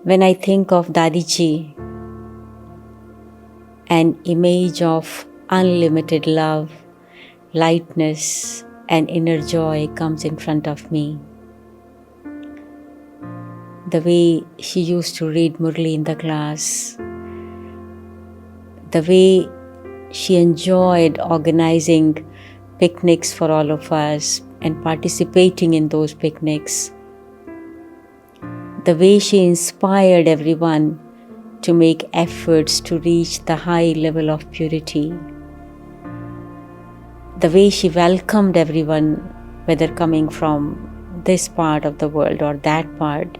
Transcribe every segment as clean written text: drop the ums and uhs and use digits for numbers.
When I think of Dadi ji, an image of unlimited love, lightness, and inner joy comes in front of me. The way she used to read Murli in the class, the way she enjoyed organizing picnics for all of us and participating in those picnics, the way she inspired everyone to make efforts to reach the high level of purity, the way she welcomed everyone, whether coming from this part of the world or that part.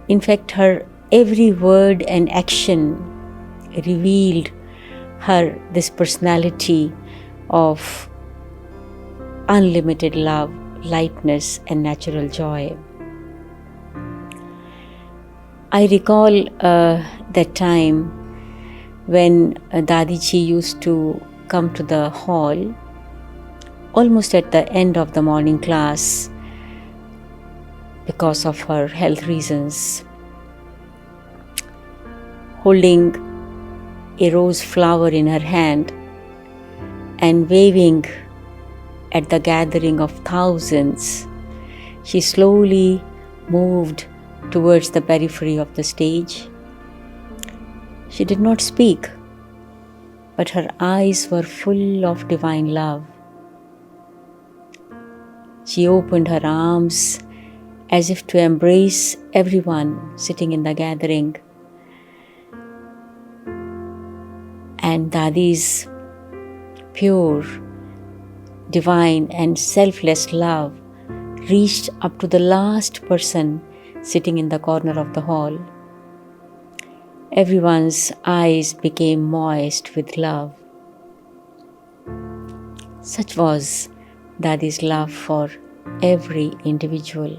In fact, her every word and action revealed her this personality of unlimited love, lightness, and natural joy. I recall that time when Dadi ji used to come to the hall almost at the end of the morning class because of her health reasons, holding a rose flower in her hand and waving at the gathering of thousands. She slowly moved towards the periphery of the stage. She did not speak, but her eyes were full of divine love. She opened her arms as if to embrace everyone sitting in the gathering. And Dadi's pure, divine, and selfless love reached up to the last person sitting in the corner of the hall. Everyone's eyes became moist with love. Such was Dadi's love for every individual.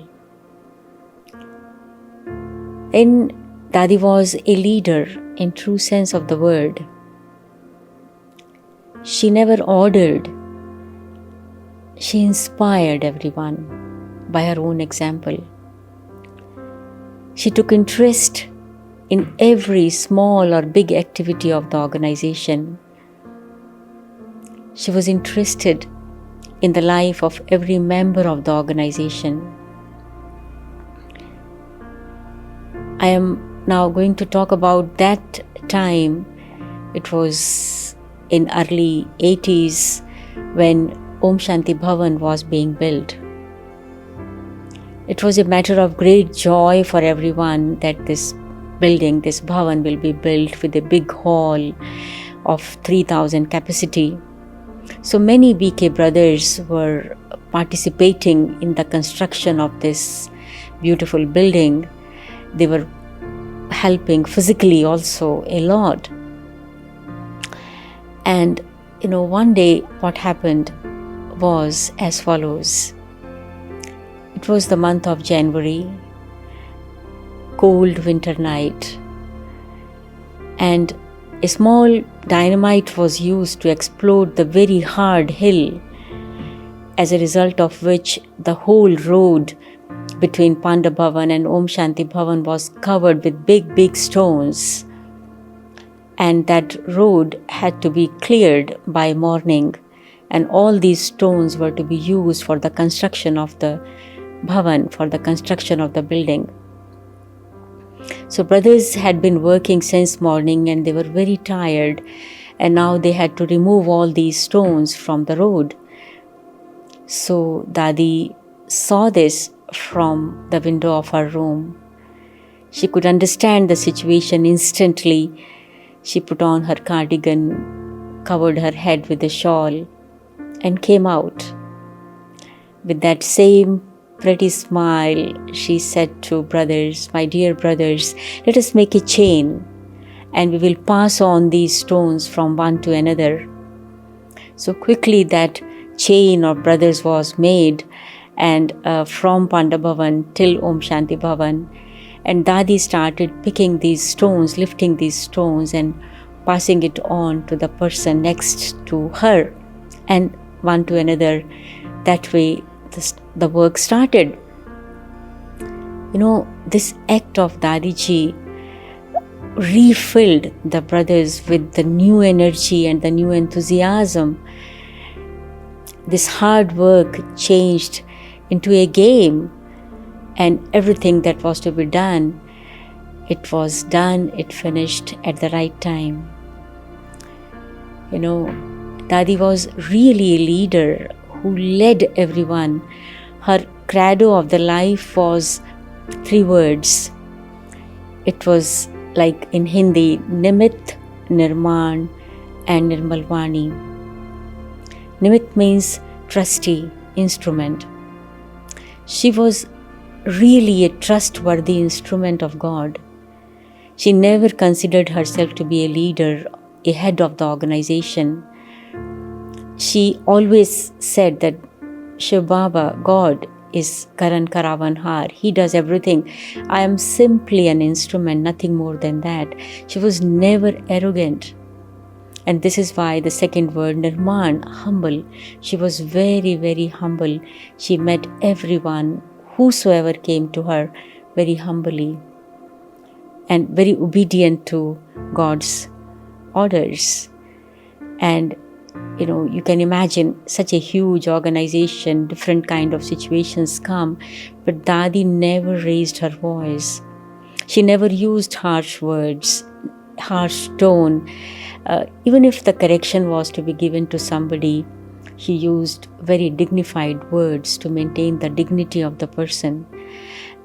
And Dadi was a leader in true sense of the word. She never ordered. She inspired everyone by her own example. She took interest in every small or big activity of the organization. She was interested in the life of every member of the organization. I am now going to talk about that time. It was in early 80s when Om Shanti Bhavan was being built. It was a matter of great joy for everyone that this building, this Bhavan, will be built with a big hall of 3,000 capacity. So many BK brothers were participating in the construction of this beautiful building. They were helping physically also a lot. And one day what happened was as follows. It was the month of January, cold winter night, and a small dynamite was used to explode the very hard hill, as a result of which the whole road between Panda Bhavan and Om Shanti Bhavan was covered with big stones, and that road had to be cleared by morning, and all these stones were to be used for the construction of the Bhavan, for the construction of the building. So brothers had been working since morning and they were very tired, and now they had to remove all these stones from the road. So Dadi saw this from the window of her room. She could understand the situation instantly. She put on her cardigan, covered her head with a shawl, and came out. With that same pretty smile, she said to brothers, "My dear brothers, let us make a chain and we will pass on these stones from one to another." So quickly that chain of brothers was made, and from Panda Bhavan till Om Shanti Bhavan, and Dadi started picking these stones, lifting these stones and passing it on to the person next to her, and one to another. That way the work started. This act of Dadiji refilled the brothers with the new energy and the new enthusiasm. This hard work changed into a game, and everything that was to be done, it was done, it finished at the right time. Dadi was really a leader who led everyone. Her credo of the life was 3 words. It was like in Hindi, Nimit, Nirman and Nirmalvani. Nimit means trusty, instrument. She was really a trustworthy instrument of God. She never considered herself to be a leader, a head of the organization. She always said that Shiv Baba, God, is Karan Karavan Har. He does everything. I am simply an instrument, nothing more than that. She was never arrogant. And this is why the second word, Nirman, humble. She was very, very humble. She met everyone, whosoever came to her, very humbly and very obedient to God's orders. And you can imagine such a huge organization, different kind of situations come, but Dadi never raised her voice. She never used harsh words, harsh tone. Even if the correction was to be given to somebody, she used very dignified words to maintain the dignity of the person.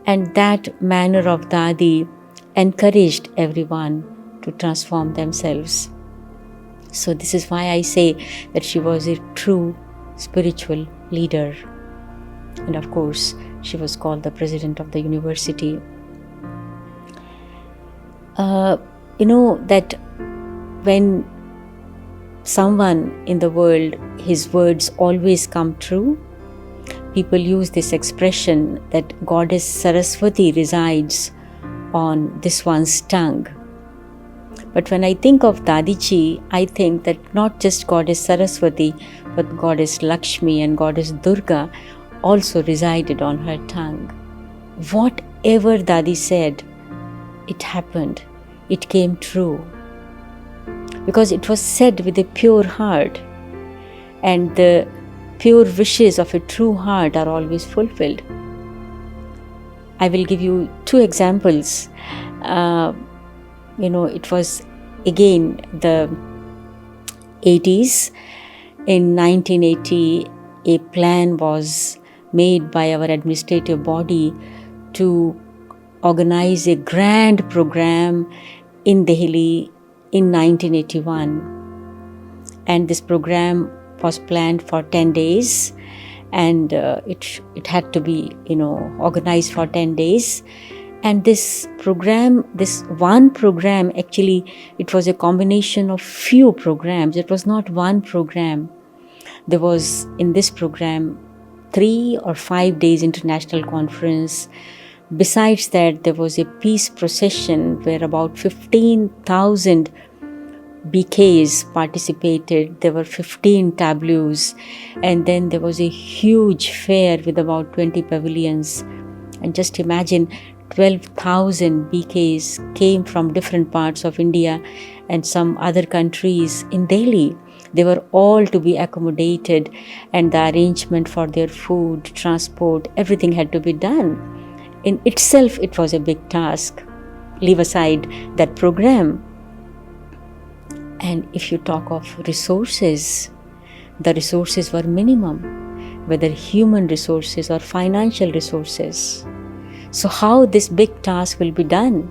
And that manner of Dadi encouraged everyone to transform themselves. So this is why I say that she was a true spiritual leader. And of course, she was called the president of the university. That when someone in the world, his words always come true, people use this expression that Goddess Saraswati resides on this one's tongue. But when I think of Dadiji, I think that not just Goddess Saraswati, but Goddess Lakshmi and Goddess Durga also resided on her tongue. Whatever Dadi said, it happened. It came true. Because it was said with a pure heart. And the pure wishes of a true heart are always fulfilled. I will give you 2 examples. It was again the 80s. In 1980, a plan was made by our administrative body to organize a grand program in Delhi in 1981. And this program was planned for 10 days and it had to be organized for 10 days. And this one program, actually, it was a combination of few programs. It was not one program. There was, in this program, 3 or 5 days international conference. Besides that, there was a peace procession where about 15,000 BKs participated. There were 15 tableaus. And then there was a huge fair with about 20 pavilions. And just imagine, 12,000 BKs came from different parts of India and some other countries in Delhi. They were all to be accommodated, and the arrangement for their food, transport, everything had to be done. In itself, it was a big task. Leave aside that program. And if you talk of resources, the resources were minimum, whether human resources or financial resources. So how this big task will be done?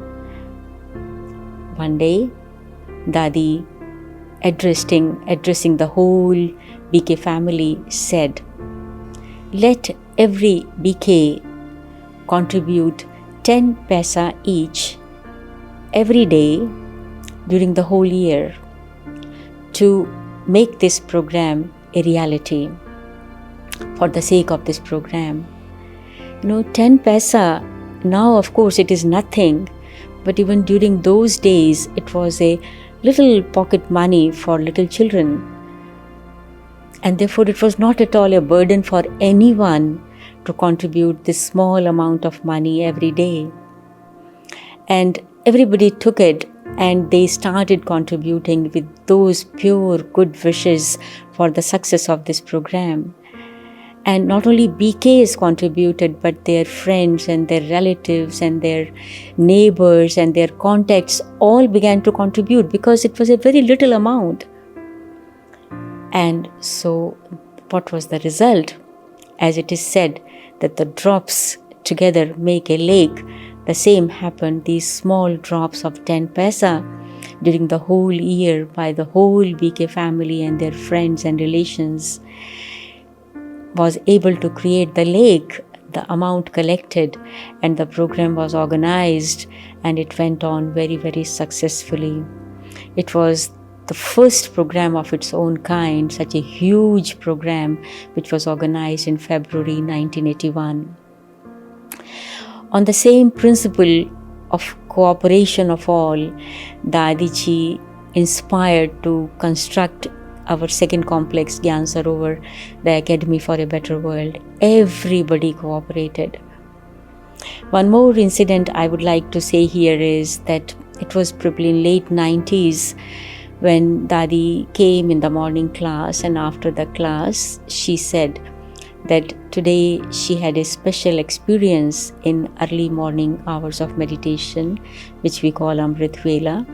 One day, Dadi, addressing the whole BK family, said, "Let every BK contribute 10 paisa each every day during the whole year to make this program a reality for the sake of this program." 10 paisa, now of course it is nothing, but even during those days it was a little pocket money for little children. And therefore it was not at all a burden for anyone to contribute this small amount of money every day. And everybody took it and they started contributing with those pure good wishes for the success of this program. And not only BKs contributed, but their friends and their relatives and their neighbors and their contacts all began to contribute because it was a very little amount. And so what was the result? As it is said that the drops together make a lake, the same happened. These small drops of 10 paisa during the whole year by the whole BK family and their friends and relations was able to create the lake, the amount collected, and the program was organized and it went on very, very successfully. It was the first program of its own kind, such a huge program which was organized in February 1981. On the same principle of cooperation of all, Dadi ji inspired to construct our second complex, Gyan Sarovar, the Academy for a Better World. Everybody cooperated. One more incident I would like to say here is that it was probably in late 90s when Dadi came in the morning class, and after the class she said that today she had a special experience in early morning hours of meditation, which we call Amrit Vela,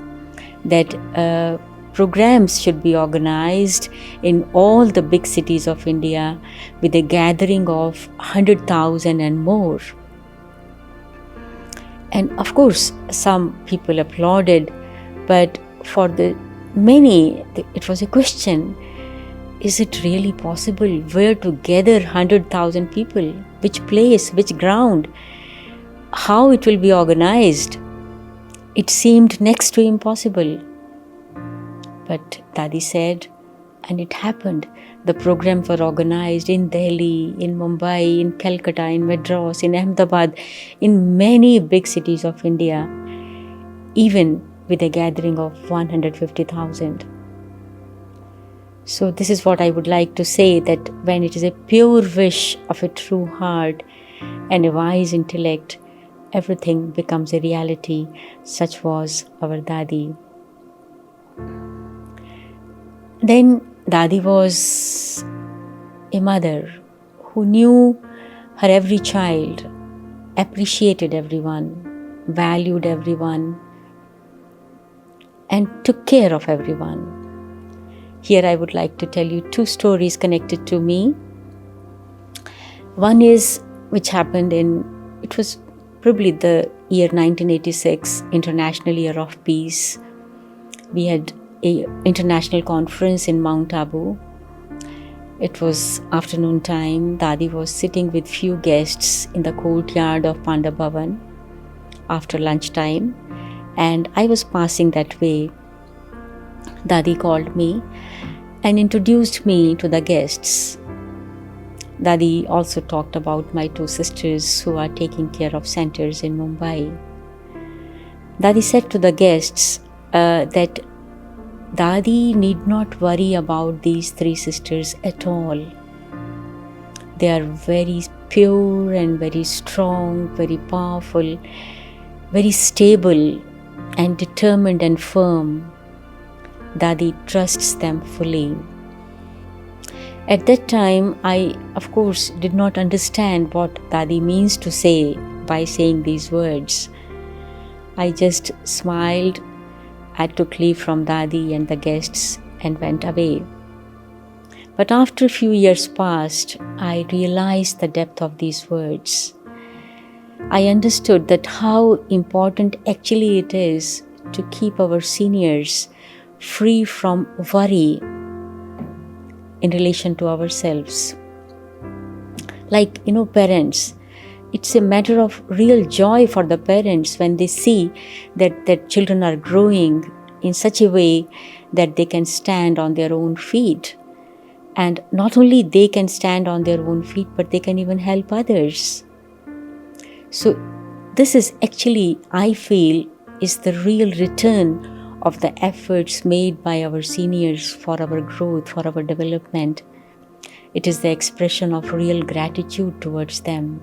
that programs should be organized in all the big cities of India with a gathering of 100,000 and more. And of course, some people applauded, but for the many, it was a question. Is it really possible? Where to gather 100,000 people? Which place? Which ground? How it will be organized? It seemed next to impossible. But Dadi said, and it happened. The programs were organized in Delhi, in Mumbai, in Calcutta, in Madras, in Ahmedabad, in many big cities of India, even with a gathering of 150,000. So this is what I would like to say, that when it is a pure wish of a true heart and a wise intellect, everything becomes a reality. Such was our Dadi. Then Dadi was a mother who knew her every child, appreciated everyone, valued everyone, and took care of everyone. Here I would like to tell you two stories connected to me. One is which happened it was probably the year 1986, International Year of Peace. We had an international conference in Mount Abu. It was afternoon time. Dadi was sitting with few guests in the courtyard of Panda Bhavan after lunchtime, and I was passing that way. Dadi called me and introduced me to the guests. Dadi also talked about my two sisters who are taking care of centers in Mumbai. Dadi said to the guests that Dadi need not worry about these three sisters at all. They are very pure and very strong, very powerful, very stable and determined and firm. Dadi trusts them fully. At that time, I, of course, did not understand what Dadi means to say by saying these words. I just smiled. I took leave from Dadi and the guests and went away. But after a few years passed, I realized the depth of these words. I understood that how important actually it is to keep our seniors free from worry in relation to ourselves. Like, parents, it's a matter of real joy for the parents when they see that their children are growing in such a way that they can stand on their own feet. And not only they can stand on their own feet, but they can even help others. So this is actually, I feel, is the real return of the efforts made by our seniors for our growth, for our development. It is the expression of real gratitude towards them.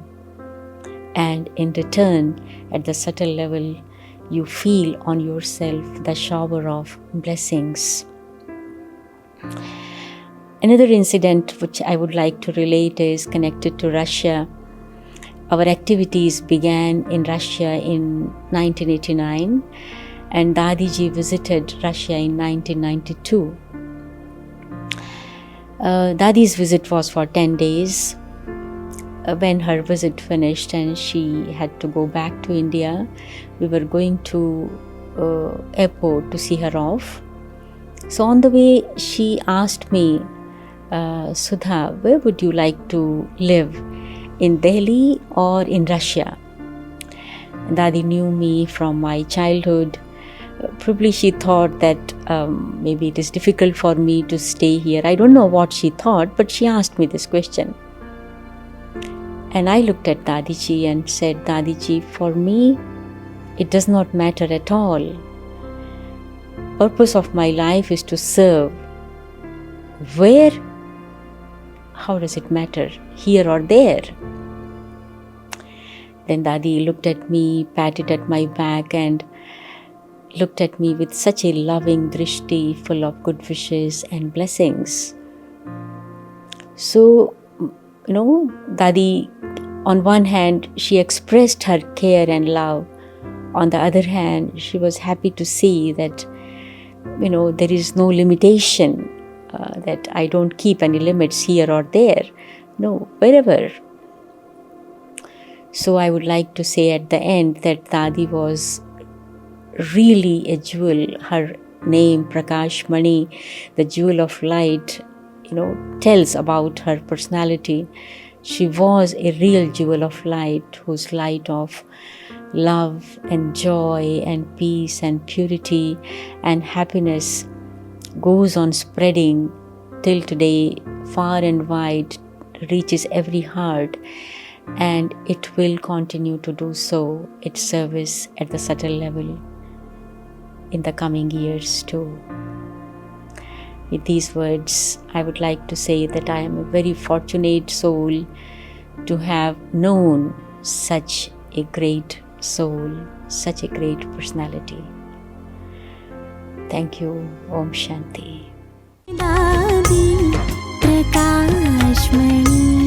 And in return, at the subtle level, you feel on yourself the shower of blessings. Another incident which I would like to relate is connected to Russia. Our activities began in Russia in 1989, and Dadi visited Russia in 1992. Dadi's visit was for 10 days. When her visit finished and she had to go back to India, we were going to airport to see her off. So on the way, she asked me, Sudha, where would you like to live? In Delhi or in Russia? Dadi knew me from my childhood. Probably she thought that maybe it is difficult for me to stay here. I don't know what she thought, but she asked me this question. And I looked at Dadiji and said, Dadiji, for me, it does not matter at all. Purpose of my life is to serve. Where? How does it matter? Here or there? Then Dadi looked at me, patted at my back and looked at me with such a loving drishti full of good wishes and blessings. So, Dadi, on one hand, she expressed her care and love. On the other hand, she was happy to see that, there is no limitation, that I don't keep any limits here or there. No, wherever. So I would like to say at the end that Dadi was really a jewel. Her name, Prakashmani, the jewel of light, tells about her personality. She was a real jewel of light, whose light of love and joy and peace and purity and happiness goes on spreading till today, far and wide, reaches every heart, and it will continue to do so, its service at the subtle level in the coming years too. With these words, I would like to say that I am a very fortunate soul to have known such a great soul, such a great personality. Thank you. Om Shanti. Dadi, Prakashmani.